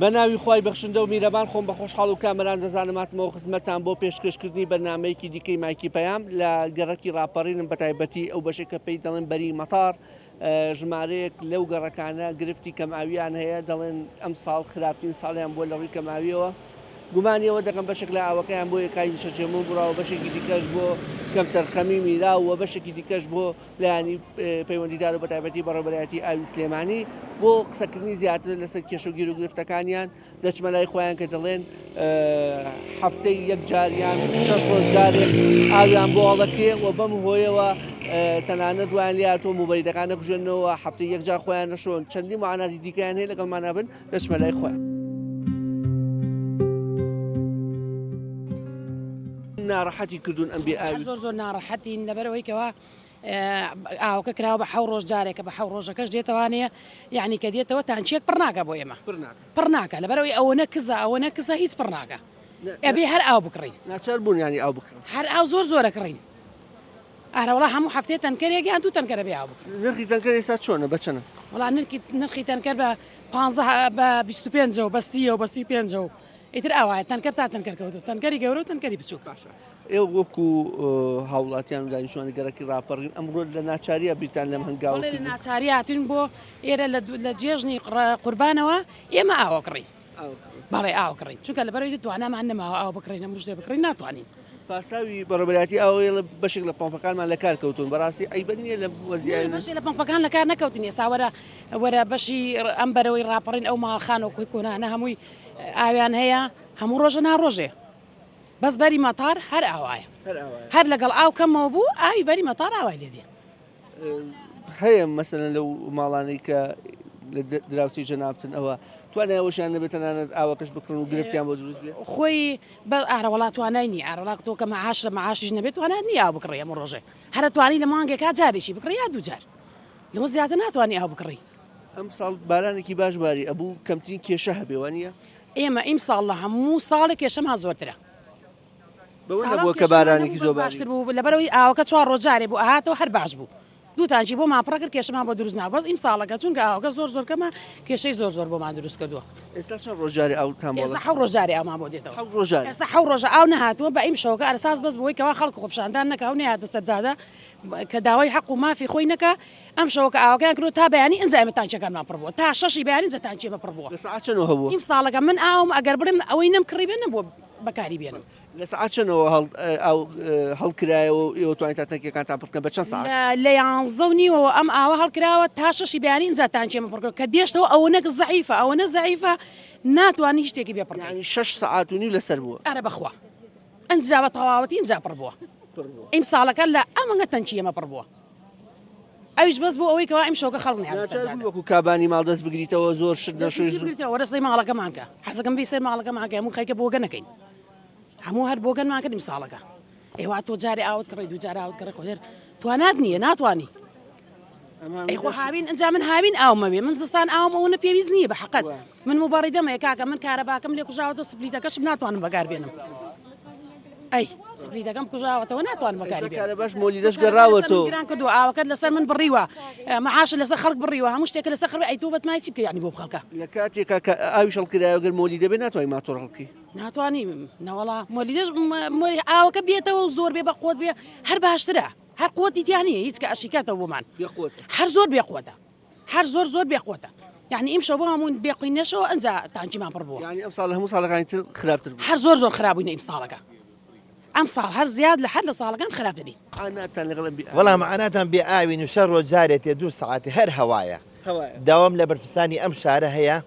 بەناوی خوای بەخشندە و میرەبان خۆم بە خۆشحاڵ و کامەران دەزانماتمەوە خزمەتتان بۆ پێشکەشکردنی بەرنامەیەکی دیکەی مایکی پەیام لە گەڕەکی ڕاپەڕینم بە تایبەتی ئەو بەشێکە پێی دەڵێن بەری مەتار ژمارەیەک لەو گەڕەکانە گرفتی کەماویان هەیە دەڵێن ئەم ساڵ خراپترین ساڵیان بۆ لە ڕووی کەماویەوە گومانیەوە دەکەم بەشێک لە ئاوەکەیان بۆ یەکای شەجێمە بڕاوە بەشێکی دیکەش بۆ کەم تەرخەمی میراوە بەشێکی دیکەش بۆ لایانی پەیوەندیدار و بە تایبەتی بەڕێوەبەرایەتی ئاوی سلێمانی بۆ قسەکردنی زیاتر لەسەر کێشەگیر و گرفتەکانیان دەچمە لای خۆیان کە دەڵێن هەفتەی یەک جاریان 6 ڕۆژ جارێک ئاویان بۆ هەڵەکێ و بەم هۆیەوە تەنانەت دوایان لاتۆ موبەریدەکان نەکوژێنەوە هەفتەی یەک جار خۆیان نەشۆن چەندی معاناتی دیکەیان هەیە لەگەڵمانە بن دەچمە لای خۆیان. ناڕەحەتی کردوون ئەم بێ ئاوی زۆر ناڕەحەتین لەبەرەوەیکەوە ئاوکە کراوە بە 7 ڕۆژ جارێکە بە 7 ڕۆژەکەش دێتەوانەیە یعنی کە دێتەوە تانچێک پڕ ناکە بۆ ئێمە پڕ ناکە لەبەرەوەی ئەوەنە کزە ئەوەنە کزە هیچ پڕ ناکە ئەبێ هەر ئاو بکڕین ناچار بوون ینی ئاو بکڕین هەر ئاو زۆر زۆرەکڕین ئارەوەڵا هەموو هەفتێ تەنکەرێک یان دوو تەنکەرە بێ ئاو بکڕین نرخی تەنکەر ئێستا چۆنە بەچەنە وڵا نرخی تەنکەر بە 15 بە 25 و بە 30 و بە 35 و ئیتر ئاوایە تەنکەر تا تەنکەر کەوتو تەنکەری گەورە و تەنکەری بچووک ئێوە وەکو هاوڵاتیان و دانیشتوانی گەڕەکی ڕاپەڕین ئەمڕۆ لە ناچاریە بیرتان لەم هەنگاوە لە ناچاری هاتوین بۆ ئێرە لە جێژنی قوربانەوە ئێمە ئاوە کڕین بەڵێ ئاو کڕین چونکە لەبەرەوەی توانامان نەماوە ئاو بکڕین هەموو شتێ بکڕین ناتوانین پاساوی بەڕێوەبەرایەتی ئاوەیە بەشێک لە پۆمپەکانمان لە کار کەوتون بەڕاستی ئەیبەر نییە لە وەرزیاوی بەشێک لە پۆمپەکان لە کار نەکەوتین ئێستا وەرە بەشی ئەم بەرەوەی ڕاپەڕین ئەو ماڵخان و کۆنانە هەمووی ئاویان هەیە هەموو ڕۆژە ناڕۆژێ بەس بەری مەتار هەر ئاوایە هەر لەگەڵ ئاو کەمەوە بوو ئاوی بەری مەتار ئاوای لێدێ هەیە مەسەلەن لەو ماڵانەی کە لە دراوسی جەنابتن ئەوە توانای ئەوەشیان نەبێت تەنانەت ئاوەکەش بکڕن و گرفتیان بۆ دروست بێت خۆی بە ئارەوەڵات توانای نی ئارەڵات تۆ کە مەعاش لە مەعاشیش نەبێت توانات نی ئاو بکڕی ئەمە ڕۆژێ هەرە توانی لە مانگێکا جارێکی بکڕی یا دوو جار لەوە زیاتر ناتوانانی ئاو بکڕی ئەم ساڵ بارانێکی باش باری ئەبوو کەمترین کێشە هەبێ وانە ئێمە ئیم ساڵ لە هەموو ساڵێک کێشەما زۆرترە بەوە بووە کە بارانێکی زۆر باشتر بوو لەبەرەوەی ئاوەکە 4 ڕۆژ جارێ بوو ئاهاتەوە هەر باش بوو دووتانجی بۆ ماپڕە کرد کێشەمان بۆ دروست نابەز ئیم ساڵەکە چونکە ئاوەکە زۆر کەمە کێشەی زۆر بۆمان دروست کردووە ئێستا چەند ڕۆژ جارێ ئاوتان بۆ 7 ڕۆژ جارێ ئاومان بۆ دێتەوە 7 ڕۆژە ئاو نەهاتووە بە ئیم شەوەکە ئەرساس بەس بۆی کەوا خەڵک خۆپشاندان نەکاو نەهاتە سەرجادە کە داوای حەق و مافی خۆی نەکە ئەم شەوەکە ئاوەکەیان کردو تا بەیانی ئەنجا ئێمە تانچەکانمان پڕ بووە تا 6 بەیانی ئەنجا تانچێمە پڕ بووە سەعات چەندەوە هەبووە ئیم ساڵەکە من ئاوم ئەگەر بڵێم ئەوەی نەمکڕی بێنم بۆ بەکاری بێنم لە سەعات چەندەوە هەڵکرایەوە ئێوە توانین تا تەنکیەکانتان پڕکەن بە چەند ساعت لە 11:30 ئەم ئاوە هەڵکراوە تا 6 بەیانی ئەنجا تانچێمە پڕکرد کە دێشتەوە ئەوەنەک زەعیفە ئەوەنە زەعیفە ناتوانانی شتێکی بێ پڕ ینی 6 ساعات و نیو لەسەر بووە ئەرە بەخوا ئەنجا بە تەواوەتی ئەنجا پڕ بووە ئیم ساڵەکە لە ئەمەگە تەنچی ئێمە پڕ بووە ئەویش بەس بۆ ئەوەی کەوا ئیم شەوکە خەڵک وەکو کابانی ماڵ دەست بگریتەوە زۆر شت نەشوی وەرەسەی ماڵەکەمان کە حەزەکەم بی سەر ماڵەکەمان کە هەموو خەریکە بۆگە نەکەین هەموو هەر بۆگەنمان کردیم ساڵەکە ئێوە تۆ جارێ ئاوت کڕی دوو جار ئاوت کڕی خۆدر توانات نییە ناتوانی ئەیخۆ هاوین ئەنجا من هاوین ئاومەوێ من زستان ئاوم ئەوە پێویست نییە بە حەقەت من مبارڕی دەمەیە کاکە من کارەباکەم لێ کوژاوەتە سپلیتەکەشم ناتوانم بەکار بێنم ئەی سپلیتەکەم کوژاوەتەوە ناتوانم بەکاری بێنم باش مۆلیدەش گەڕاوەتەوە گران کردو ئاوەکەت لەسەر من بڕیوە مەعاش لەسەر خەڵک بڕیوە هەموو شتێکە لەسەر خڕ ئەی تۆ بەتمای چی بکە یعنی بۆ خەڵکە لە کاتێکا کە ئاوی شەڵکرایەوەگەر مۆلی دەبێت ناتوانین ماتۆر هەڵکی ناتوانانی نەوەڵا مۆلیدەش ئاوەکە بێتەوە زۆر بێ بە قوت بێ هەر باشترە هەر قوتی تیانە هیچ کە ئەشیکاتەوە بۆمان هەر زۆر بێقوتە هەر زۆر بێقوتە یعنی ئیم شەو بۆ هەموون بێقوی نەشەوە ئەنجا تانچیمان پڕ بووە ینی ئەم ساڵ هەموو ساڵەکانی تر خراپتر بوو هەر زۆر خراپبووینە ئیم ساڵەکە ئەم ساڵ هەر زیاد لە حد لە ساڵەکان خراپترین وەڵام معناتان بێ ئاوین و 6 ڕۆژ جارێت 2 ساعتی هەر هەوایە داوام لە بەرپرسانی ئەم شارە هەیە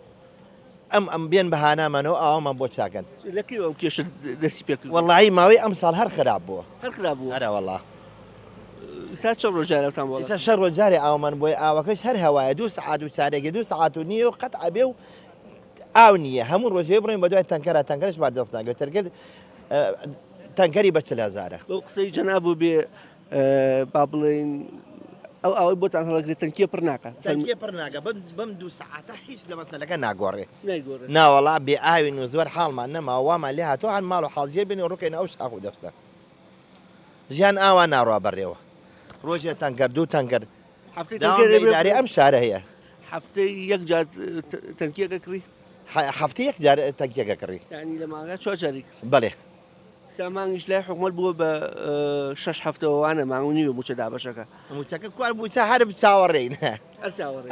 ئەم بێن بەهانامانەوە ئاوامان بۆ چاکەن لەکەوە کێشە دەستی پێ وەڵی ماوەی ئەم ساڵ هەر خراپ بووە هەرە وەڵا ساعت چەند ڕۆژ جارێتان بۆ 6 ڕۆژ جارێ ئاومان بۆی ئاوەکەش هەر هەوایە 2 ساعت و چارێکی 2 ساعت و نییە و قەت ئەبێ و ئاو نییە هەموو ڕۆژێ بڕین بە دوای تەنکەرش با دەست ناگەوێت تەرگەر تەنکەری بە 40,000 بۆ قسەی جەنابوو بێ با بڵێن ئەو ئەوەی بۆتان هەڵەگرێت تەنکیە پڕ ناکە بەم 2 ساعتە هیچ لە مەسەلەکە ناگۆڕێ ناوەڵا بێ ئاوین و زۆر حاڵمان نەما وامان لێ هاتۆ هەر ماڵ و حاڵجێ بێنی و ڕووکەین ئەو شاخ و دەستە ژیان ئاوا ناڕوا بەڕێوە ڕۆژێ تەنکەر دوو تەنکەر ئەم شارە هەیە هەفتەی یەک جار تەنکیەکە کڕی هەفتەیەک جار تەنکیەکە کڕی ینی لە ماگە چۆ جەری بەڵێ سامانگیش لای حکومت بووە بە 6 هەفتەوەوانە ماونی بە موچە دابەشەکە موچەکە کوار بووچە هەر چاوەڕێین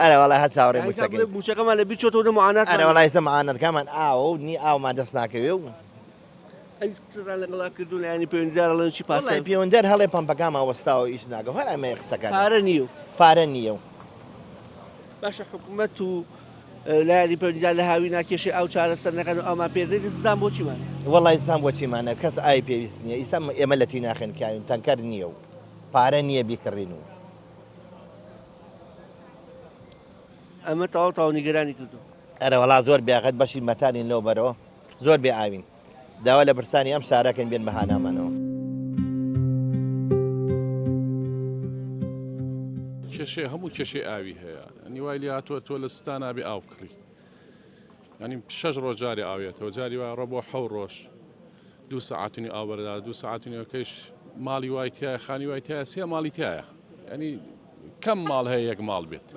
ئەرە وڵای هە چاوەڕێ موچەکە موچەکەمان لە بیچۆتەوە معانات ئەرە وڵای سە معانەتەکەمان ئاوە و نی ئاومان دەست ناکەوێ و لەگەڵا کردو لە ینی پەیوەندیدارە لەن چی پاسە پەیوەندەر هەڵێ پەمپەکەمان وەستاوە ئیش ناگە هەر ئەمە قسەکە پارە نییە و پارە نییە و باشە حکوومەت و لایەنی پەیوەندیدار لە هاوی ناکێشێ ئەو چارەسەر نەکەن و ئەومان پێدەیت زان بۆچیمان وەڵای زان بۆچیمانە کەس ئای پێویست نییە ئیسا ئێمە لە تی ناخێنکاوین تەنکەر نییە و پارە نییە بیکڕین و ئەمە تاوا نیگەرانی کردو ئەرە وڵا زۆر بیاقەت بەشی مەتانین لەو بەرەوە زۆر بێ ئاوین داوا لە برسانی ئەم شارەکەن بێن بەهانامانەوە کێشەیە هەموو کێشەی ئاوی هەیە نیوای لێ هاتووە تۆ لە ستان ئابی ئاو بکڕی ینی 6 ڕۆژ جاری ئاوێتەوە جاری وای ڕۆ بۆ 7 ڕۆژ 2 ساعتنی ئاوبەردا 2 ساعتنیەکەیش ماڵی وای تایە خانی وای تایە سێ ماڵی تایە ینی کەم ماڵ هەیە یەک ماڵ بێت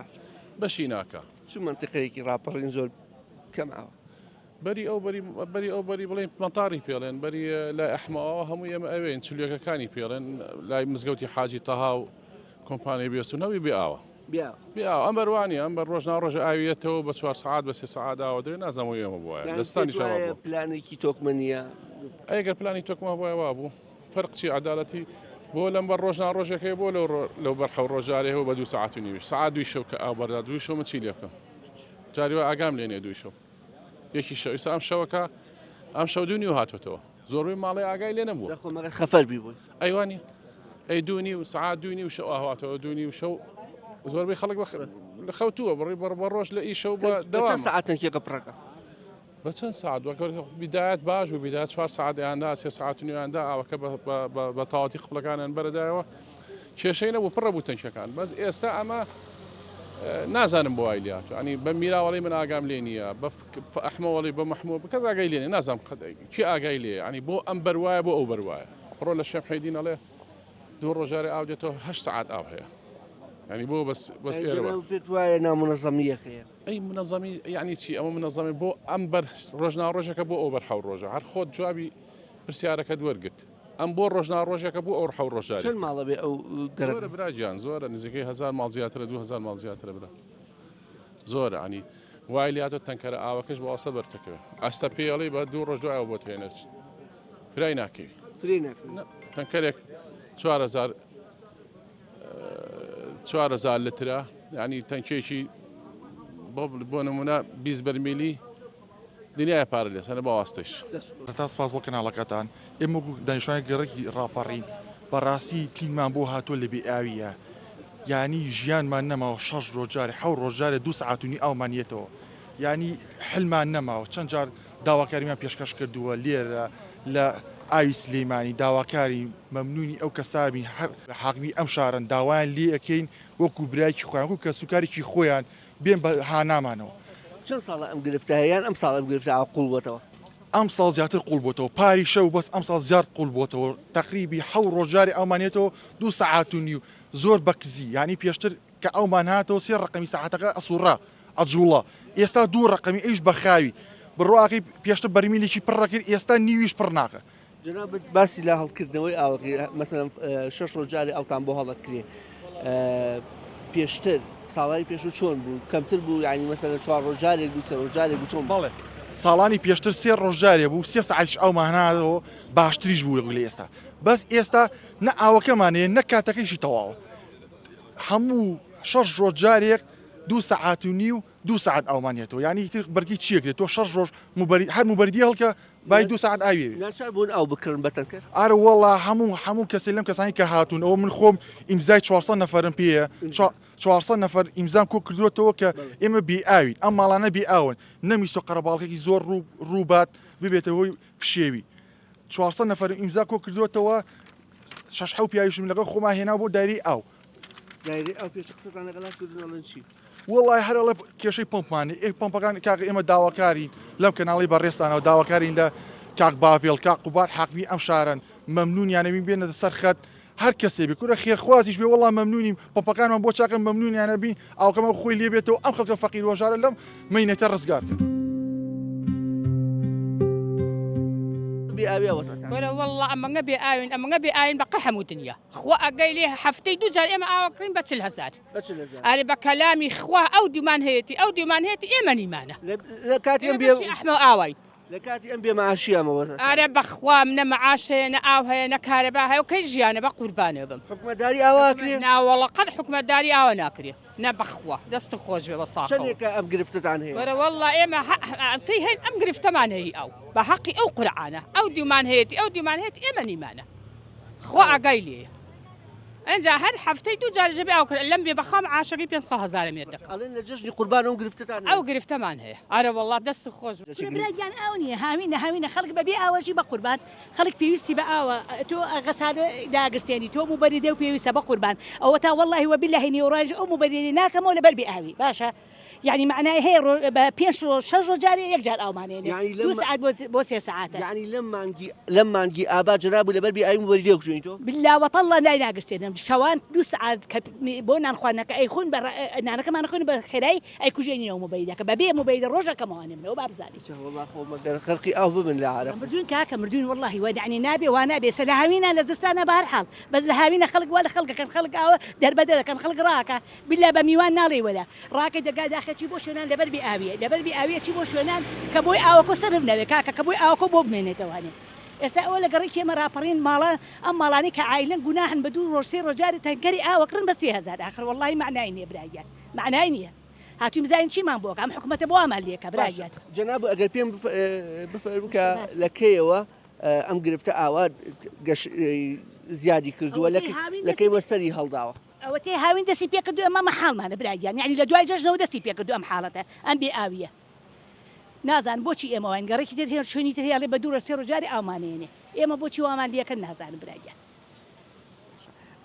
بەشی ناکە چ منتیقەیەکی ڕاپەڕین زۆر کەماوە بەری ئەو بەری بڵێن مەتاری پێڵێن بەری لای ئەحمەوە هەموو ئێمە ئەوێن چلوەکەکانی پێڵێن لای مزگەوتی حاجی تەها و کۆمپانیای بێستونەوەی بێئاوە بیا ئەم بەروانی ئەم بە ڕۆژنا ڕۆژە ئاویێتەوە بە 4 ساعت بە 3 ساعت ئاوە درێ نازانەوە ئێمە بووە دەستانی پلانێکی تۆکمەنیە ئەگەر پلانی تۆکمە بۆە وا بوو فەرقچی عەدالەتی بۆ لەم بەر ڕۆژنا ڕۆژەکەی بۆ لەو بەرحەو ڕۆژارێەوە بە 2 ساعت و نیویش ساعت دوی شەو کە ئاو بەردا دوی شەو من چی لێ بکەم جاریوە ئاگام لێنێ دوی شەو یەکی شەو ئیسا ئەم شەوەکە ئەم شەو دوو نیو هاتوێتەوە زۆربەی ماڵی ئاگای لێ نەبووە خەفەر بیبووی ئەیوانی ئەی دوونی و ساعت دوینی و شەو ئاهاتەوە دوونی و شەو زۆربەی خەڵک لە خەوتووە بڕی بە ڕۆژ لە ئیشەو بە دەوام ساعتێکی قەپڕەکە بە چەند ساعت بیدایەت باش و بیدایەت 4 ساعت یاندا 3 ساعت و نیویاندا ئاوەکە بە تاواتی قفڵەکانیان بەرەدایەوە کێشەی نەبوو پڕە بوو تەنکەکان بەس ئێستا ئەمە نازانم بۆ وای لێهاتوە ئەنی بە میراوەڵی من ئاگام لێ نییە بە ئەحمەوەڵی بە مەحموود بە کەس ئاگای لێنێ نازانم کی ئاگای لێ ئەنی بۆ ئەم بەروایە بۆ ئەو بەروایە ڕۆ لە شێم حەیدین ئەڵێ 2 ڕۆژارێ ئاو دێتەوە 8 ساعت ئاو هەیە ینی بۆ بەس ئێرە پێت وایە نامونەزەمیەکەیە ئەی منەظەمی یعنی چی ئەمە منەظەمی بۆ ئەم بەر ڕۆژنا ڕۆژەکە بۆ ئەو بەر 7 ڕۆژە هەر خۆت جوابی پرسیارەکە دووەرگرت ئەم بۆ ڕۆژنا ڕۆژەکە بۆ ئەو 7 ڕۆژارە چەند ماڵە بێ ئەو گەرە براگیان زۆرە نزیکەی 1000 ماڵ زیاترە 2000 ماڵ زیاترە برا زۆرە ئەنی وای لاتۆ تەنکەرە ئاوەکەش بە ئاسە بەرتەکەوێت ئەستە پێڵی بە 2 ڕۆژ دوایەوە بۆ تێنێت فرای ناکەوی تەنکەرێک 4000 لترە ینی تەنکێکی بۆ نمونە 20 بەرمیلی دنیای پارە لێ سەنە باواستش تا سپاس بۆ کەناڵەکەتان ئێمە دانیشتوانی گەڕێکی ڕاپەڕین بەڕاستی تیمان بۆ هاتۆ لە بێئاویە ینی ژیانمان نەماوە 6 ڕۆژارێ 7 ڕۆژارێ 2 ساعت و نی ئاومانیێتەوە ینی حلمان نەماوە چەند جار داواکاریمان پێشکەش کردووە لێرە لە ئاوی سلەیمانی داواکاری مەمنونی ئەو کەسابین هەر حاکمی ئەم شارن داوایان لێ ئەەکەین وەکو برایکی خۆیان وەکو کە سوکارێکی خۆیان بێن بە هانامانەوە چەند ساڵە ئەم گرفتە هەیەیان ئەم ساڵ ئەم گرفتە قوڵ بۆتەوە ئەم ساڵ زیاتر قوڵ بۆتەوە پاری شەو بەس ئەم ساڵ زیاد قوڵ بۆتەوە تقریبی 7 ڕۆژاری ئەومانێتەوە 2 ساعت و نیو زۆر بەکزی ینی پێشتر کە ئەومان هاتەوە 3 ڕقمی ساعتەکە ئەسوڕا ئەجوڵە ئێستا 2 ڕقمی ئەیش بەخاوی بڕواقی پێشتر بەرمیلێکی پڕەکرد ئێستا نیویش پڕ ناکە جناب باسی لە هەڵکردنەوەی ئاوەکە مەسەلەن 6 ڕۆژاری ئەوتان بۆ هەڵەکرێ پێشتر ساڵی پێش و چۆن بوو کەمتر بوو ینی مەسەلەن 4 ڕۆژارێک بوو 3 ڕۆژارێک بوو چۆن بەڵێ ساڵانی پێشتر 3 ڕۆژارێ بوو 3 ساعتیش ئەومانهاتەوە باشتریش بوو لە ئێستا بەس ئێستا نە ئاوەکەمانەیە نە کاتەکەیشی تەواوە هەموو 6 ڕۆژارێک 2 ساعت و نیو 2 ساعت ئەومانێتەوە ینی تر بەرگی چیەکرێت تۆ 6 ڕۆژ هەر موبەردی هەڵکە بای 2 ساعت ئاوێ ناچار بوون ئەو بکردن بەتەنکەر ئارە وەڵا هەموو کەسێک لەم کەسانی کە هاتوون ئەوە من خۆم ئیمزای 400 نەفەرم پێیە 400 نەفەر ئیمزام کۆ کردوێتەوە کە ئێمە بێئاوین ئەم ماڵانە بێئاون نەمیستۆ قەرەباڵکێکی زۆر ڕووبات ببێتەوەی پشێوی 400 نەفەر ئیمزا کۆ کردوێتەوە 6 پیاویشم لەگەڵ خۆما هێنا بۆ دایری ئاو وڵای هەرڵە کێشەی پمپمانی پمپەکان کاک ئێمە داواکارین لەم کەناڵی بەڕێستانەوە داواکارین لە کاک باڤێڵ کاک قوبات حاکمی ئەم شارن مەمنونیانەبین بێنە سەر خەت هەر کەسێ بێ کورە خێرخوازیش بێ وەڵام مەمنونیم پمپەکانمان بۆ چاکەم مەمنونیانە بین ئاوکەمە خۆی لێ بێتەوە ئەم خەڵکە فەقیر وەژارە لەم مەینەتە ڕزگار کرد. بێ ئاوی وەسەتان وەرە وەڵڵا ئەمەگە بێ ئاوین بە قەحەم و دنیا خوا ئەگەی لێ هەفتەی دوو جار ئێمە ئاواکردین بە 40,000 ئارێ بە کەلامی خوا ئەو دیمان هەیەی ئێمە نیمانە لە کاتی ئەم بێ ئەحمە ئاوای لە کاتی ئەم بێ مەعاشی ئەمە وەسەت ئارە بەخوا منە مەعاش هەیە نە ئاو هەیە نە کارەبا هەیە و کەی ژیانە بە قوربانە بم حکومەتداری ئاواکرێ ناوەڵە قەت حکومەتداری ئاوە ناکرێ نە بەخوا دەست خۆش بێ بە ساخەوە چەندێکە ئەم گرفتتان هەیە وەرە وەڵڵا ئێمە تی هەین ئەم گرفتەمان هەیە ئەو بە حەقی ئەو قورعانە ئەو دیمان هەیەی ئێمە نیمانە خوا ئاگای لێ ئەنجا هەر هەفتەی دوو جار ژەبێ ئاو کرد لەم بێ بەخام عاشقی 500,000 مێردەکە ئەڵێن لە جژنی قوربان ئەو گرفتتان ئەو گرفتەمان هەیە ئارە وەڵڵا دەست خۆش برایان ئەو نییە هاوینە خەڵک بەبێ ئاوەژی بە قوربان خەڵک پێویستی بە ئاوە تۆ غەسالە داگرسێنی تۆ موبەریدە و پێویستە بە قوربان ئەوە تا وەڵڵاهی وەبیللاهی نیوەڕۆژ ئەو موبەریدی ناکەمەوە لەبەر بێ ئاوی باشە يعني معناه هي بينش شهر جاري يرجع أو معناه يعني دو ساعات بو 3 ساعات يعني لما نجي آباء جناب ولا بربي أي مبرديك شو بالله وطلع لا ناقصتين شوان دو ساعات بونا أخواننا أي خون أنا كمان أخون بخيراي أي كوجيني يوم مبيدك ببي مبيد الرجع كمان منه وباب زاني والله هو مقدر خلقي أو من لا عارف مردون كاكا مردون والله يعني نابي ونابي سلهاوينا لزستانا بهالحال بس لهاوينا خلق ولا خلق كان خلق أو در بدل كان خلق راكا بالله بميوان نالي ولا راكا دقا داخل شي بوشونان لبر بآوية شي بوشونان كبوي أوكو صرفنا كاكا كبوي أوكو بوبنين تواني أولا قريك يا مرابرين مالا أما مالاني كعائلة جناحن بدون رسير رجال تنكري وقرن بس هزار آخر والله معنايني برايات معنايني هاتو مزاين شي ما بوك عم حكومة بوا ماليك برايات جناب أقل بيم بفرمك لكيوا أم قرفت أواد زيادة كردوا لكي وسري هالضاوة أو تي هاوين دسي بيكردو أما محل ما نبرايان يعني لدواي ججنو دسي بيكردو أم حالته أم بآوية نازان بوشي إما وين قريك تري شوني تري على بدور السير جاري أمانيني إما بوشي وأمان ليك النازان برايان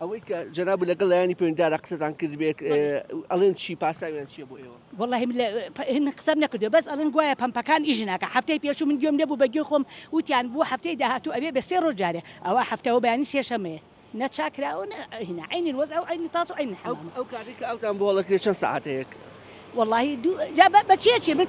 أويك جناب لقل يعني بيندار أقصد عن كذبك ألين شيء باسا وين شيء أبو إيوه والله من هن قسمنا كده بس ألين قوي بامبكان إجناك حفتي بيشو من يوم نبو بجيخهم وتيان بو حفتي ده هاتو أبي بسير جاري أو حفتي وبيعني سيشمه نتشاكر أو هنا عين الوزع وعين الطاس وعين الحمام أو كاريك أو تنبولك ليش ساعات هيك والله جاب بتشيء من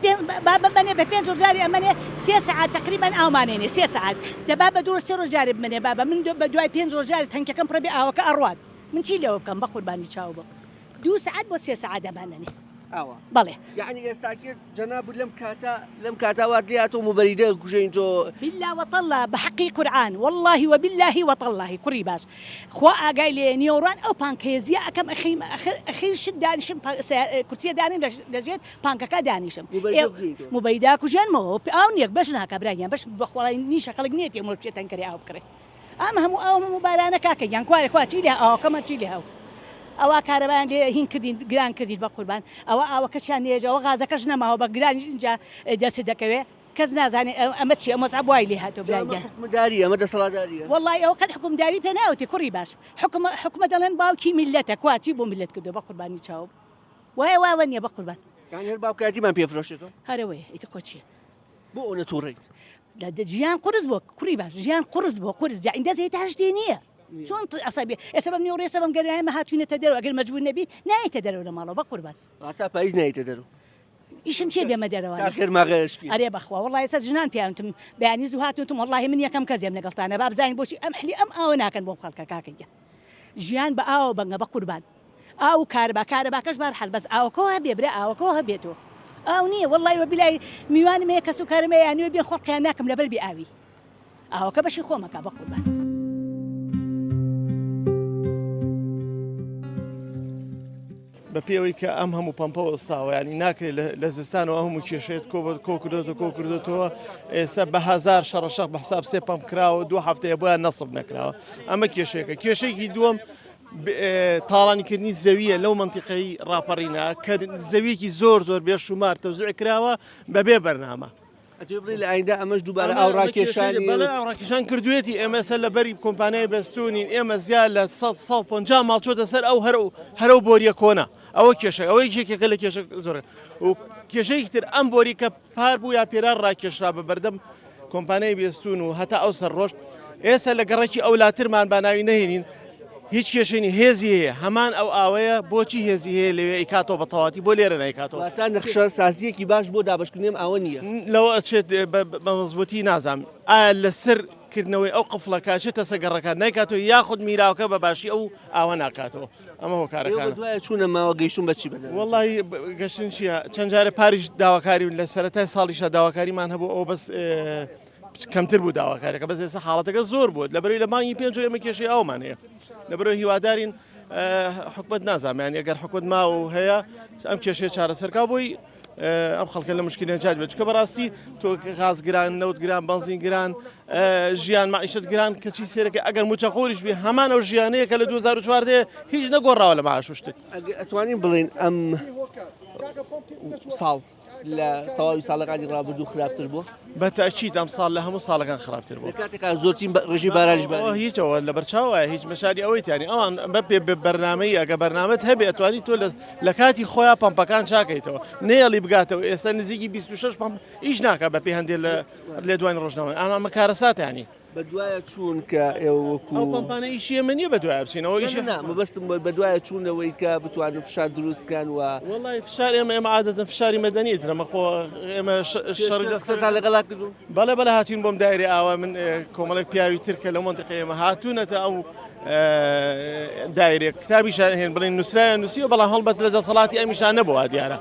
بني بين جاري أمانة 6 ساعات تقريبا أو مانيني 6 ساعات دبابة دور سير جاري بمني بابا من بدواي بين جاري تنك كم بربي أو كأرواد من شيء لو كم بقول باني شاوبك 2 ساعات بس 6 ساعات أمانني بله يعني يستأكد جناب لم كاتا وادلياتو مبريدة كوجينتو بالله وطلع بحقي قرآن والله وبالله وطلعه كريباش خوا قايل نيوران أو بانكيزيا كم أخير شد دانشم كرسي داني لجيت بانكا دانشم مبريدة كوجين مو أو نيك باش نهاك برايان باش بخوالي نيشة خلق نيت يوم رجيت تنكري أو بكري أهم مبارانا كاكا يعني كوا تشيلها أو كمان تشيلها أو كاربان هين كدين جران كدين بقربان أو كشان يجا أو غازة كشنا ما هو بجران جا جالس دكوي كزنا زاني أمتشي أمصعب وايلي هاتو بلاجة حكم دارية مدى صلاة دارية والله أو قد حكم داري بناوتي كوري باش حكم دلنا باوكي ملتك واتي بو ملت كده بقربان يشاوب وهي وين يا بقربان يعني الباوكاتي ما بيفرشته هروي يتكوتشي بو نتوري لا جيان قرز بو كوري باش جيان قرز بو قرز جا عند زي تهجدينية شلون أصابي سبب نوري سبب قال ما هاتونا تدروا أقل مجبور نبي ناي تدروا لما الله بقربان أعتقد بايز ناي تدروا إيش مشي بيا مدروا تاكر ما غيرش كي أريب أخوة والله يسد جنان بيا أنتم بيعني زهاتوا أنتم والله من يكم كذي من قلتنا باب زين بوشي أم حلي أم أو ناكن بوم خلك كاكية جيان بأو بنجا بقربان أو كاربا كش برحل بس أو كوه بيبرأ أو كوه بيتو أو نية والله وبلاي ميوان ميك سكر ما يعني وبين خلق ناكم لبر بيأوي أو كبشي خومك بقربان بەپێوەی کە ئەم هەموو پەمپەوە ئستاوە ینی ناکرێت لە زستانەوە هەموو کێشێت کۆکردێتەوە ئێستا بە هزار شەڕەشەق بە حساب 3 پەمپ کراوە 2 هەفتەیە بۆیان نەسب نەکراوە ئەمە کێشەیەکە کێشەیەکی دووەم تاڵانیکردنی زەویە لەو منتیقەی ڕاپەڕینە کە زەویەکی زۆر بێشومار تەوزیع کراوە بەبێ بەرنامە ئەتێبڕی لە ئایندا ئەمەش دووبارە ئاوڕاکێشانی ئاوڕاکێشان کردوێتی ئێمە سەر لە بەری کۆمپانیای بەستونین ئێمە زیاد لە 150 ماڵچۆتە سەر ئەو هەرو بۆریە کۆنا ئەوە کێشە ئەوەی یەکێکە لە کێشە زۆرە و کێشەیەکی تر ئەم بۆری کە پار بوو یا پێران ڕاکێشرا بە بەردەم کۆمپانیای بێستون و هەتا ئەو سەر ڕۆژ ئێستا لە گەڕێکی ئەولاترمان باناوی نەهێنین هیچ کێشێنی هێزی هەیە هەمان ئەو ئاوەیە بۆچی هێزی هەیە لەوێ ئیکاتۆ بە تەواتی بۆ لێرە نایکاتەوە تا نەخشە سازیەکی باش بۆ دابشکردنیم ئەوە نییە لەوە ئەچێت بە مەزبوطی نازانم ئایا لەسەر کردنەوەی ئەو قفڵە کاچێتە سەگەڕەکان نایکاتەوە یاخود میراوەکە بە باشی ئەو ئاوە ناکاتەوە ئەمە هۆ کارەکان دوای چوونە ماوە گەیشتون بەچی بەدەن وڵی گەشتن چییە چەند جارە پاریش داواکاری لە سەرەتای ساڵیشە داواکاریمان هەبوو ئەو بەس کەمتر بوو داواکارەکە بەس ێستا حاڵەتەکە زۆر بوو لەبەرەوەی لە مانگی پێنج ئێمە کێشەی ئەومان هەیە لەبەرەوەی هیوادارین حکومت نازانیان ئەگەر حکومت ماوە هەیە ئەم کێشەیە چارەسەرکا بووی ئەم خەڵکە لە مشکلی نەجات بێت چکە بەڕاستی تۆ غاز گران نەوت گران بنزین گران ژیان معیشت گران کەچی سێرەکە ئەگەر موچەخۆریش بێ هەمان ئەو ژیانەیە کە لە 2014 هیچ نەگۆڕاوە لە معاش شتێک ئەتوانین بڵێن ئەم ساڵ لە تەواوی ساڵەکانی ڕابردوو خراپتر بووە بەتاکید ئەم ساڵ لە هەموو ساڵەکان خراپتر بوو کاتێکا زۆرترین ڕێژی بارانیش هیچەوە لە بەرچاوە هیچ مەشاری ئەوەی تانی ئەوان بەپێ بەرنامەی ئەگە بەرنامەت هەبێ ئەتوانی تۆ لە کاتی خۆیان پمپەکان چاکەیتەوە نێڵی بگاتەوە ئێستا نزیکی 26 پمپ ئیش ناکە بەپێ هەندێک لە دوای ڕۆژنەوە ئەمە کارەساتیانی بەدوایە چوون کە ئێوەکو پمپانە ئیشی ئێمە نییە بەدوای بچینەوە ئیش مەبەستم بەدوایە چوونەوەی کە بتوانن فشار دروستکان و وڵی فشار ئێمە عادەتەن فشاری مەدەنیت لەمە خۆ ئێمە شەڕتا لەگەڵا کردو بەڵێ بەڵە هاتوین بۆم دایری ئاوا من کۆمەڵێک پیاوی ترکە لە منتقی ئێمە هاتوونەتە ئەو دایرێک کتابیشان هێن بڵین نووسرایە نووسی و بەڵام هەڵبەت لە دەسەڵاتی ئەمیشان نەبووە دیارە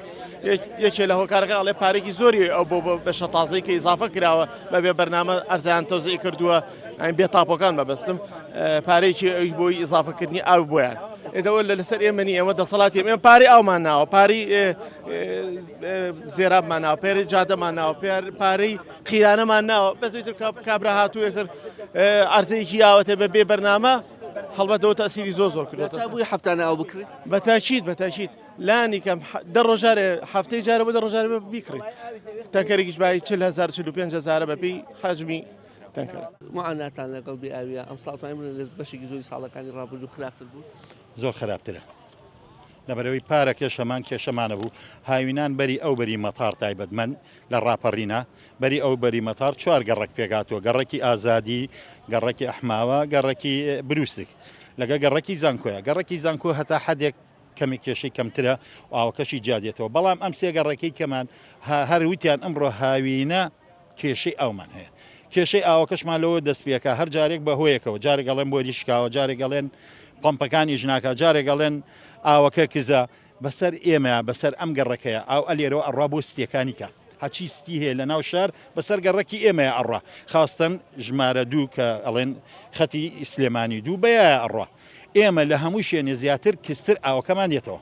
یەکێ لە هۆکارەکە ئەڵێ پارێکی زۆری ئەو بۆ بەشە تازەی کە ئیزافە کراوە بەبێ بەرنامە ئەرزیان تۆزی کردووە ئەین بێ تاپۆکان بەبەستم پارێکی ئەوی بۆی ئیزافەکردنی ئاو بۆیان ئێدەوە لەسەر ئێمەنی ئەمە دەسەڵاتی ئێمە پارەی ئاومان ناوە پارەی زێرابمان ناوە پێری جادەمان ناوە پارەی قیرانەمان ناوە بەزیتر کابرا هاتوو ێسەر ئەرزەیەکی یاوەتە بەبێ بەرنامە هەڵبەتەوە تەسیری زۆر کردوەوە بووی هەفتانە ئەو بکرێت بەتاکید لانی کەم دە ڕۆژارێ هەفتەی جارە بۆ دە ڕۆژارە بیکڕی تەنکەرێکیش بای 40,000 45,000 بەپێی حەجمی تەنکەر معاناتان لەگەڵ بێ ئاویە ئەم ساڵتان لە بەشێکی زۆری ساڵەکانی ڕابردوو خراپتر بوو زۆر خراپترە لەبەرەوەی پارە کێشەمان کێشەمانە بوو هاوینان بەری ئەو بەری مەتار تایبەتمەند لە ڕاپەڕینە بەری ئەو بەری مەتار 4 گەڕک پێگاتەوە گەڕێکی ئازادی گەڕێکی ئەحماوە گەڕێکی بروسک لەگە گەڕێکی زانکۆیە گەڕێکی زانکۆ هەتا حدێک کەمی کێشەی کەمترە و ئاوەکەشی جادێتەوە بەڵام ئەم سێ گەڕێکی کەمان هەرویتیان ئەمڕۆ هاوینە کێشەی ئەومان هەیە کێشەی ئاوەکەشمان لەوە دەستپێکە هەر جارێک بەهۆیەکەوە جارێک گەڵێن بۆ ریشکاوە جارێک گەڵێن پمپەکانی ژناکە جارێک گەڵێن ئاوەکە کزە بەسەر ئێمە بەسەر ئەم گەڕەکەیە ئاو ئەلێرەوە ئەڕوا بۆ ستیەکانی کە هەچی ستی هەیە لە ناو شار بەسەر گەڕەکی ئێمەیە ئەڕوا خاستن ژمارە دوو کە ئەڵێن خەتی سلێمانی دوو بەیە ئەڕوا ئێمە لە هەموو شوێنێ زیاتر کستر ئاوەکەمان دێتەوە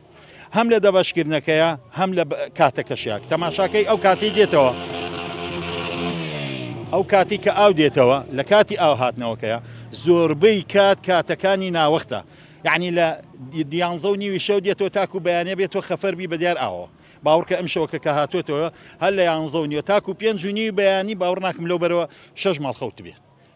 هەم لە دەباشکردنەکەیە هەم لە کاتەکەشیاک تەماشاکەی ئەو کاتی دێتەوە ئەو کاتی کە ئاو دێتەوە لە کاتی ئاو هاتنەوەکەیە زۆربەی کاتەکانی ناوەختە یعنی لە 11:30 شەو دێتەوە تاکو بەیانە بێتەوە خەفەربی بەدیار ئاوە باوڕکە ئەم شەوەکە کە هاتوێتەوە هەر لە 11:30 تاکو 5:30 بەیانی باوڕ ناکەم لەو بەرەوە 6 ماڵ خەوت بێ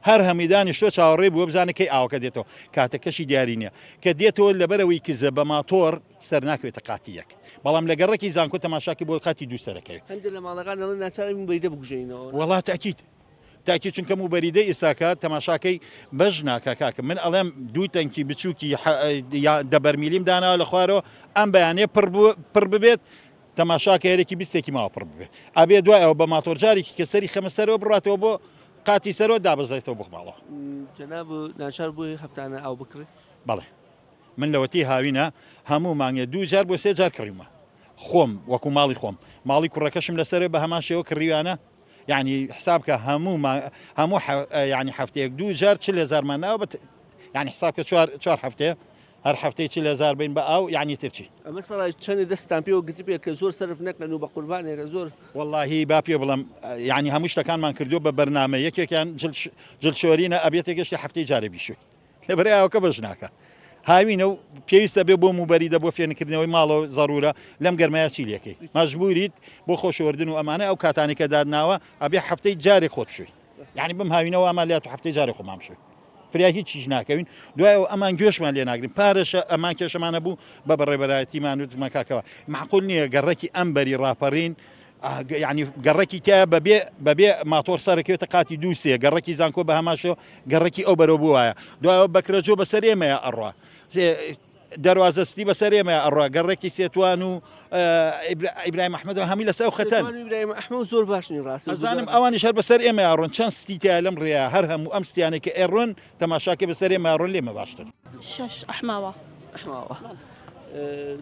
هەر هەمیدانی شتۆ چاوەڕێ بووە بزانەکەی ئاوەکە دێتەوە کاتەکەشی دیاری نییە کە دێتەوە لەبەرەوەی کزە بە ماتۆر سەر ناکوێتە قاتی یەک بەڵام لە گەڕێکی زانکۆ تەماشاکی بۆ قاتی دوو سەرەکەوێت هەندێک لە ماڵەکان دەڵێن ناچاری بریدە بگوژێنەوە وڵات تاکید تاکی چونکە و بەریدە ئێساکە تەماشاکەی بەژ ناکە کاکە من ئەڵێم دوو تەنکی بچووکی دەبەرمیلیم داناوە لە خوارەوە ئەم بەیانێ پڕ ببێت تەماشاکە هەرێکی بیستێکی ماوە پڕ ببێت ئابێ دوایەوە بە ماتۆرجارێکی کە سەری خەمەسەرەوە بڕاتەوە بۆ قاتی سەرەوە دابزێتەوە بخماڵەوە جەناب ناچار بووی هەفتانە ئاو بکڕێت بەڵێ من لەوەتی هاوینە هەموو مانگێ 2 جار بۆ 3 جار کڕیمە خۆم وەکو ماڵی خۆم ماڵی کوڕەکەشم لەسەر بە هەمان شێوە کڕیوانە يعني حسابك همو يعني هەفتەیەک 2 جار 40,000 ناوە يعني حسابك 4 هەفتەیە هەر هەفتەی 40,000 بین بە ئاو يعني ترچی ئەمە سەرای چەندی دەستان پێوە گرتی پێ کە زۆر سەرف نەکەن و بە قوربانێکە زۆر واللهی با پێ بڵم يعني هەموو شتەکانمان کردو بە بەرنامە یەکێکیان جلشۆرینە ئەبێتە گەشتی هەفتەی جارە بیشوی لەبەرەی ئاوەکە بەش ناکە هاوینە و پێویستە بێ بۆ موبەریدە بۆ فێنکردنەوەی ماڵەوە زەڕورە لەم گەرمایە چیلەکەی مەجبوریت بۆ خۆشەوەردن و ئەمانە ئەو کاتانی کە دادناوە ئەبێ هەفتەی جارێک خۆت بشوی یعنی بم هاوینەوە ئەمالیات و هەفتەی جارێک خۆمان بشوی فریا هیچیش ناکەوین دوایەوە ئەمان گوێشمان لێ ناگرین پارەشە ئەمان کێشەمانە بوو بە بەڕێبەرایەتیمان وتمە کاکەوە معقول نییە گەڕێکی ئەمبەری ڕاپەڕین يعني گەڕێکی تیا بەبێ ماتۆر سەرەکەوێتە قاتی دووسێ گەڕێکی زانکۆ بە هەماشەوە گەڕێکی ئەو بەرەو بووایە دوایەوە بەکرەجۆ بەسەر ئێمەیە ئەڕوا دەواازەستی بەسەر ئێمە ئەڕوا گەڕێکی سێتوان و ئیبراهیم ئەحمەد و هەمی لەسەر خەتەن ئەحمە زۆر باشنی ڕاست ئەزانم ئەوانی شەر بەسەر ئێمە ئاڕۆن چەند ستیتیا لەم ڕێیا هەر هەموو ئەم ستیانێکە ئێڕۆن تەماشاکە بەسەر ئێمە ئاڕۆن لێمە باشتر شش ئەحماوە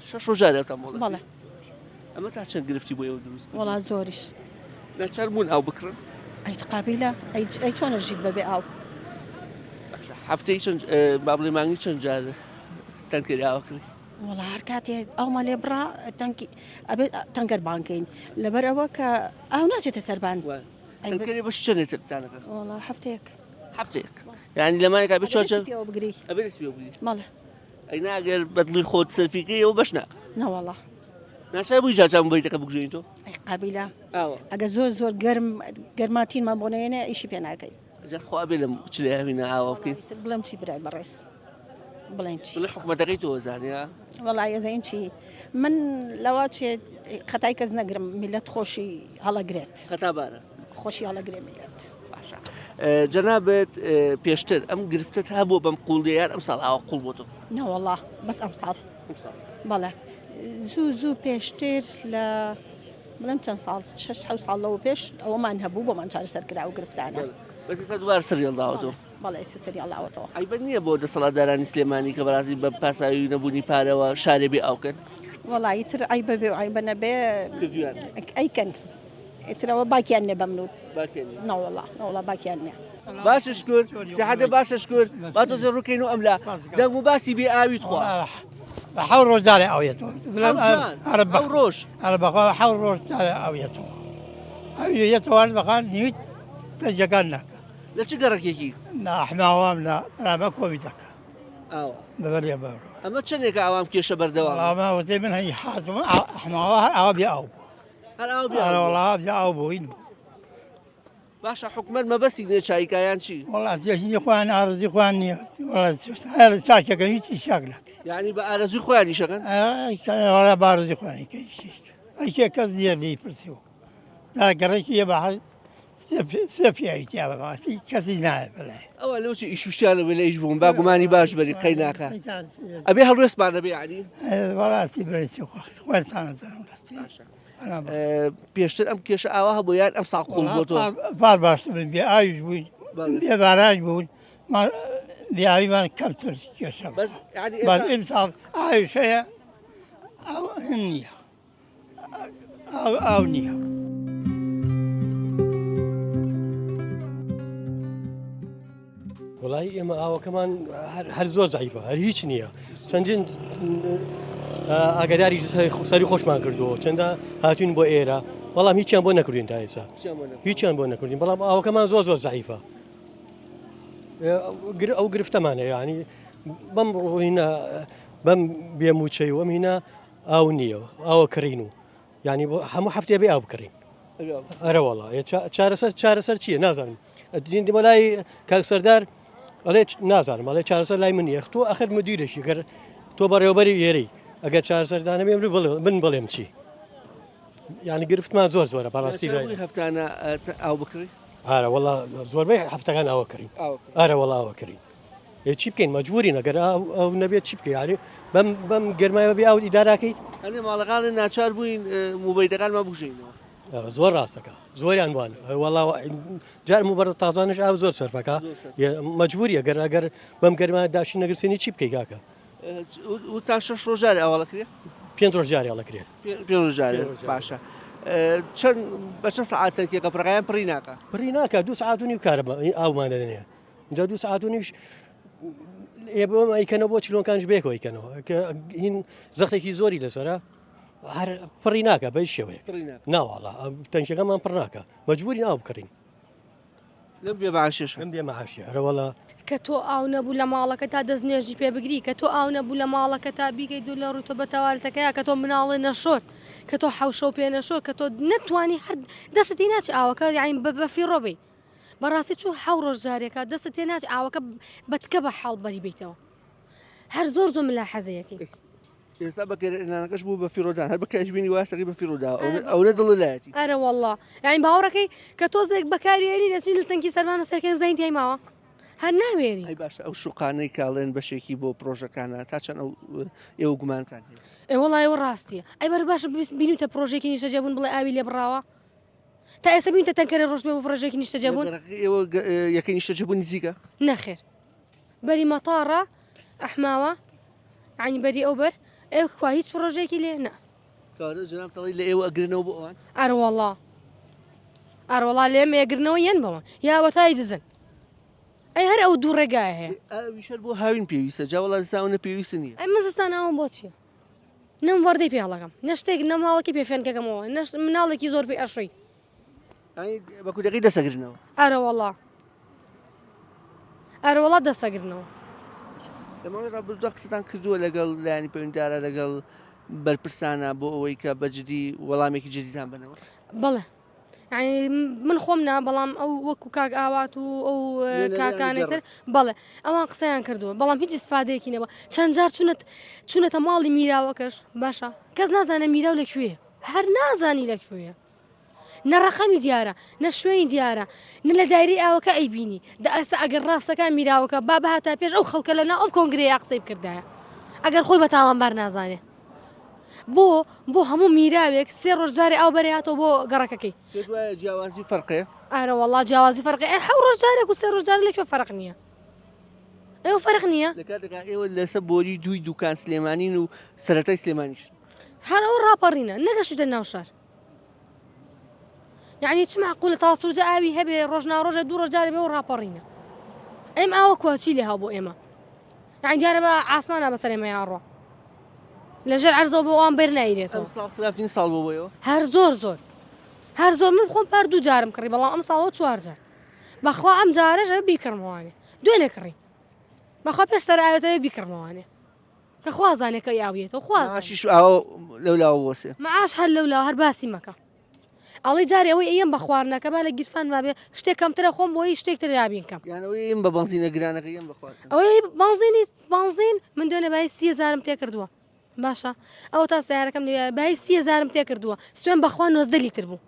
شەش ڕۆژارێتە مۆڵ بەڵێ ئەمە تا چەند گرفتی بۆ ئێوە دروست وڵا زۆریش ناچار بوون ئاو بکڕن ئەیت قابیلە ئەی چۆنە ژیت بەبێ ئاو هەفتەی چەند با بڵێ مانگی چەند جار تەنکەری ئاوەکردی وڵا هەر کاتێ ئەومە لێ بڕا ئەبێت تەنگەر بانکەین لەبەر ئەوە کە ئاو ناچێتە سەربان تەنکەری بەش چەندێتە بتانەکە وڵا هەفتەیەک یعنی لە مایەکە بێت چۆن بگری ئەبێت دەست پێ بگری مەڵێ ئەی ناگەر بەدڵی خۆت سەرفیکەی ئەوە بەش ناکە نەوەڵا ناشای بووی جاجام بۆیتەکە بگژێن تۆ ئەی قابیلە ئاوە ئەگە زۆر گەرماتینمان بۆ نەیەنێ ئیشی پێ ناکەی جار خوا بێ لەم چ لێ هەوینە ئاوا بکەین بڵێم چی برای بەڕێز بڵێن چی بڵێ حکومەتەکەی تۆ زانیا وڵای ئەزین چی من لەوا چێ خەتای کەس نەگرم میلەت خۆشی هەڵەگرێت خەتابارە خۆشی هەڵەگرێ میلەت جەنابێت پێشتر ئەم گرفتت هەبوو بەم قوڵدەیار ئەم ساڵ ئاوا قوڵ بۆ تۆ نەوەڵا بەس ئەم ساڵ بەڵێ زوو پێشتر لە بڵێم چەند ساڵ 6 ساڵ لەوە پێش ئەوەمان هەبوو بۆمان چارەسەر کرا و گرفتانە بەس ئێستا دووبارە سەریاڵ داوەتەوە بەڵێ ئێستا سەریاڵ داوەتەوە ئایبەت نییە بۆ دەسەڵاتدارانی سلێمانی کە بەڕاستی بە پاساوی نەبوونی پارەوە شارێ بێ ئاوکەن وڵی تر ئای بەبێ و ئای بە نەبێ ئەیکەن ئێترەوە باکیان نێ بەمنوت نەوەڵا باکیان نێ باشش کرد سەحەتە باشش کرد با تۆ زۆر ڕووکەین و ئەملا دەنگ و باسی بێ ئاویت خوا حەوت ڕۆژ جارێ ئەوێتەوە ڕۆژ بەخوا حەوت ڕۆژ جارێ ئەوێتەوە ئەوێتەوەوان بەخان نیویت تەنجەکان ناکە لە چ گەڕێکێکی ئەحماوام لە رامە کۆمیتەکە بەبەرێ بەڕۆ ئەمە چەندێکە ئاوام کێشە بەردەوام ئەماوەتەی من هەی حاتم ئەحماوە هەر ئاوا بێ ئاو بوو وڵا بێ ئاو بووین بوو باشە حکومەت مەبەستی نێ چایکایان چی وڵاتێکی خوان ئارزی خوان نییە چاکەکە هیچی شاک ناکە یعنی بە ئارەزوی خۆیانی شەکەن وڵا بارزی خوانی ئەیکێ کەس دیێر لی پرسیەوە داگەڕێکی یە بەحەل سێپیایی تیا بەباسی کەسی نایە بەلای ئەوە لەوچی ئیشوشیانە بە لەیش بووم با گومانی باش بەری قەی ناکە ئەبێ هەڵوێستمانە بێ علی وڵاتی بڕێتی خوێنتانەزانم پێشتر ئەم کێشە ئاوا هەبوو یان ئەم ساڵ قوڵ بۆ تۆ پار باشتر بن بێ ئاویش بووین بێ باراج بوون بێ ئاویمان کەمتر کێشە باز ئەم ساڵ ئاویش هەیە ئەو نییە ئاو نییە وڵی ئێمە ئاوەکەمان هەر زۆر زایفە هەر هیچ نییە چەندین ئاگاداری سەری خۆشمان کردووە چەندە هاتوین بۆ ئێرە بەڵام هیچیان بۆ نەکردین تا ئێستا هیچیان بۆ نەکردین بەڵام ئاوەکەمان زۆر زایفە ئەو گرفتەمانە یعنی بەم ڕۆینە بەم بێموچەی وەم هینە ئاو نییە ئاوە کڕین و ینی هەموو هەفتێ بێ ئاو بکڕین ئەرە وەڵا چارەسەر چییە نازانم دیمە لای کاک سەردار ئەڵێ نازانم ئەڵێ چارەسەر لای من یەخ تۆ ئەخر مدیرێکی گەر تۆ بەڕێوەبەری ئێرەی ئەگەر چارەسەردانە بێ من بڵێم چی یعنی گرفتمان زۆر زۆرە بەڕاستی هەفتانە ئاو بکڕی ئارە وەڵا زۆربەی هەفتەکان ئاوە کڕین ئارە وەڵا ئاوە کڕین چی بکەین مەجبوری نەگەر ئەو نەبێت چی بکەین یعنی بەم گەرمایە بێ ئاو ئیداراکەیت ئەنێ ماڵەکان ناچار بووین موبەیلەکانمان بژینەوە زۆر ڕاستەکە زۆریان وان وەڵا جار موبەرە تازانش ئاو زۆر سەرفەکە مەجبوریە ئەگەر بەم گەرمایە داشی نەگرسێنی چی بکەی کاکە وتان 6 ڕۆژارە ئەوڵەکرێت 5 ڕۆژاری ئەڵەکرێت 5 ڕۆژارە باشە بە چەند سەعاتێکە پڕقایان پڕی ناکە پڕی ناکە 2 ساعت و نیو کارە ئاومانە دەنێ اینجا 2 ساعت و نیوش بۆم ئەیکەنەوە بۆ چلۆنکانش بێکەوە ئەیکەنەوە کە هین زەختێکی زۆری لەسەرە هەر پڕی ناکە بە شێوەیە ناوەڵا تەنشەکەمان پڕ ناکە مەجبوری ناو بکڕین لەم بێ مەعاشێش ئەم بێ مەعاشێ هەرەوەڵا کە تۆ ئاو نەبوو لە ماڵەکە تا دەستنێژی پێ بگری کە تۆ ئاو نەبوو لە ماڵەکە تا بیکەی دوو لە ڕوتۆ بە تەواڵەتەکەیە کە تۆ مناڵێ نەشۆر کە تۆ حەوشە و پێ نەشۆر کە تۆ نەتوانی هەر دەستی ناچ ئاوەکە یاین بەفی ڕۆبی بەڕاستی چوو 7 ڕۆژ جارێکە دەست تێ ناچ ئاوەکە بەتکە بە حاڵ بەری بیتەوە هەر زۆر ملا حەزەیەکی ئێستا بەکەنانەکەش بوو بە فیرۆدان هەر بەکەشبینی واسەقی بە فیرۆدا ئەوە دڵەتی ئەرە وەڵڵا یاین باوەڕەکەی کە تۆزێک بەکارێنی دەچین لە تەنکی سەرمانە سەرکەم زین تای ماوە هەر ناوێری ئەی باشە ئەو شوقانەی کاڵێن بەشێکی بۆ پرۆژەکانە تا چەند ئێوە گومانتان هەیە وڵای ئەوە ڕاستیە ئەی بەر باشە بینیتە پرۆژێکی نیشتەجێبوون بڵێ ئاوی لێ بڕاوە تا ئێستا بینتە تەنکەرە ڕۆژ بێ بۆ پرۆژێکی نیشتەجێبوون ئێوە یەکەی نیشتەجێبوون نزیکە نەخێر بەری مەتاڕە ئەحماوە عنی بەری ئەو بەر ئێوە خوا هیچ پرۆژێکی لێ نە جناب دەڵی لە ئێوە ئەگرنەوە بۆ ئەوان ئەروەڵا لێم ئێگرنەوە یەن بەوان یاوە تای دزن ئەی هەر ئەو دوو ڕێگای هەیە ئەویشەر بۆ هاوین پێویستە جاوەڵا زستاونە پێویست نییە ئەی مەزستان ئەوم بۆ چییە نەم وەردەی پێڵەکەم نەشتێک نەماڵێکی پێفێنکەکەمەوە نەش مناڵێکی زۆر پێ ئەشوی بە کودەکەی دەسەگرنەوە ئەروەڵا دەسەگرنەوە لەماوەی ڕابردووە قسەتان کردووە لەگەڵ لایانی پەیوەندیدارە لەگەڵ بەرپرسانە بۆ ئەوەی کە بەجددی وەڵامێکی جدیدان بنەوە بەڵێ من خۆم نا بەڵام ئەو وەکو کاک ئاوات و ئەو کاکانێتر بەڵێ ئەوان قسەیان کردووە بەڵام هیچ ئیسفادەیەکی نەبە چەند جار چوونەتە ماڵی میراوەکەش باشە کەس نازانە میراو لەکوێیە هەر نازانی لەکوێیە نە ڕەقەمی دیارە نە شوێنی دیارە نە لە دایری ئاوەکە ئەیبینی ئەسا ئەگەر ڕاستەکان میراوەکە با بەهاتا پێش ئەو خەڵکە لەنا ئەو کۆنگرەیە قسەی بکردایە ئەگەر خۆی بە تاوانبار نازانێ بۆ هەموو میراوێک سێ ڕۆژ جارێ ئەو بەرەیاتەوە بۆ گەڕەکەکەی جیاوازی فەرقەیە ئارەوەڵا جیاوازی فەرقی حەو ڕۆژ جارێک و سێ ڕۆژ جارێک لەکوێ فەرق نییە ئێوە فەرق نییە لە کاتێکا ئێوە لەسەر بۆری دووی دوکان سلێمانین و سەرەتای سلێمانیش هەر ئەو ڕاپەڕینە نەگەشتە ناو شار یعنی چ معقولە تاسوجە ئاوی هەبێ ڕۆژناڕۆژە دوو ڕۆژ جارێ بێ و ڕاپەڕینە ئێم ئاوە کواچی لێ هاو بۆ ئێمە یعنی دیارە بە ئاسمانە بەسەر ئێمە یاڕۆ لەژێر عەرزەوە بۆ ئەوان بەر نایرێتەوە ساڵ بۆەوە هەر زۆر من خۆم پار دوو جارم کڕی بەڵام ئەم ساڵەوە 4 جار بەخوا ئەم جارەژە بیکردمەوانێ دوێنێ کڕی بەخوا پێش سەر ئاوێتەوە بیکردمەوانێ کە خوازانێکە یاویێتەوە خوازیش ئاوە لەولاوە وەسێ معاش هەر لەولاوە هەر باسی مەکە ئەڵی جارێ ئەوەی ئەم بە خواردنەکە با لە گیرفان مابێ شتێک کەمترە خۆم بۆی شتێکتر یابینکەم یانەوەی بە بەنزینە گرانەکە ئەم بخوارد ئەوەی بەنزین من دوێنێ بای 30,000 تێ کردووە باشە ئەو تا سیارەکەم بای 30,000 تێ کردووە سوێن بەخوا 90 لیتر بوو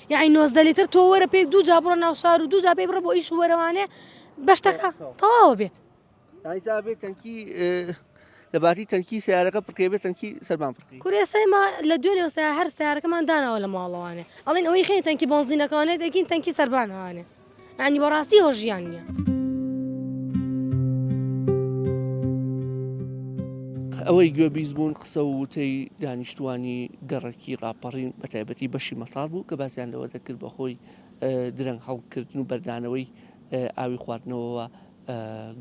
یعنی 90 لیتر تۆ وەرە پێی دوو جا بڕۆ ناو شار و دوو جا پێی بڕە بۆ ئیش وەرەوانێ بەشتەکە تەواوە بێت بێت تەنکی لەباتی تەنکی سیارەکە پڕکێ بێت تەنکی سەرمان پڕکەی کوێسەیمە لە دوێنێ سیار هەر سیارەکەمان داناوە لە ماڵەوانێ ئەڵێن ئەوەی خێنی تەنکی بەنزینەکەوانێت دەکەین تەنکی سەربانەوانێ یعنی بەڕاستی هۆژیان نییە ئەوەی گوێبیست بوون قسە و وتەی دانیشتوانی گەڕەکی ڕاپەڕین بە تایبەتی بەشی مەتاڵ بوو کە باسییان لەوە دەکرد بەخۆی درەنگ هەڵکردن و بەردانەوەی ئاوی خواردنەوەەوە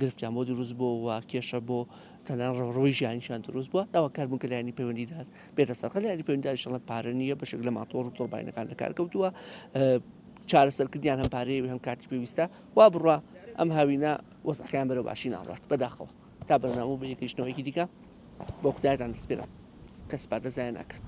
گرفتیان بۆ دروست بوو و کێشە بۆ تەنان ڕۆی ژیانیشان دروست بووە داوا کاربوون کە لایانی پەیوەندیدار بێتە سەرقە لایانی پەیوەندیداری شەڵە پارە نییە بەشێک لە ماتۆڕ و تۆڕباینەکان لە کار کەوتووە چارەسەرکردیان هەم پارەیە هەم کاتی پێویستە وا بڕوا ئەم هاوینە وەسەقیان بەرەو باشی ناڕات بەداخەوە تا بەرنامە بە یەکەیشتنەوەیکی دیکە بۆ خوددایتان دەسپێرم کەس پادەزایە ناکات.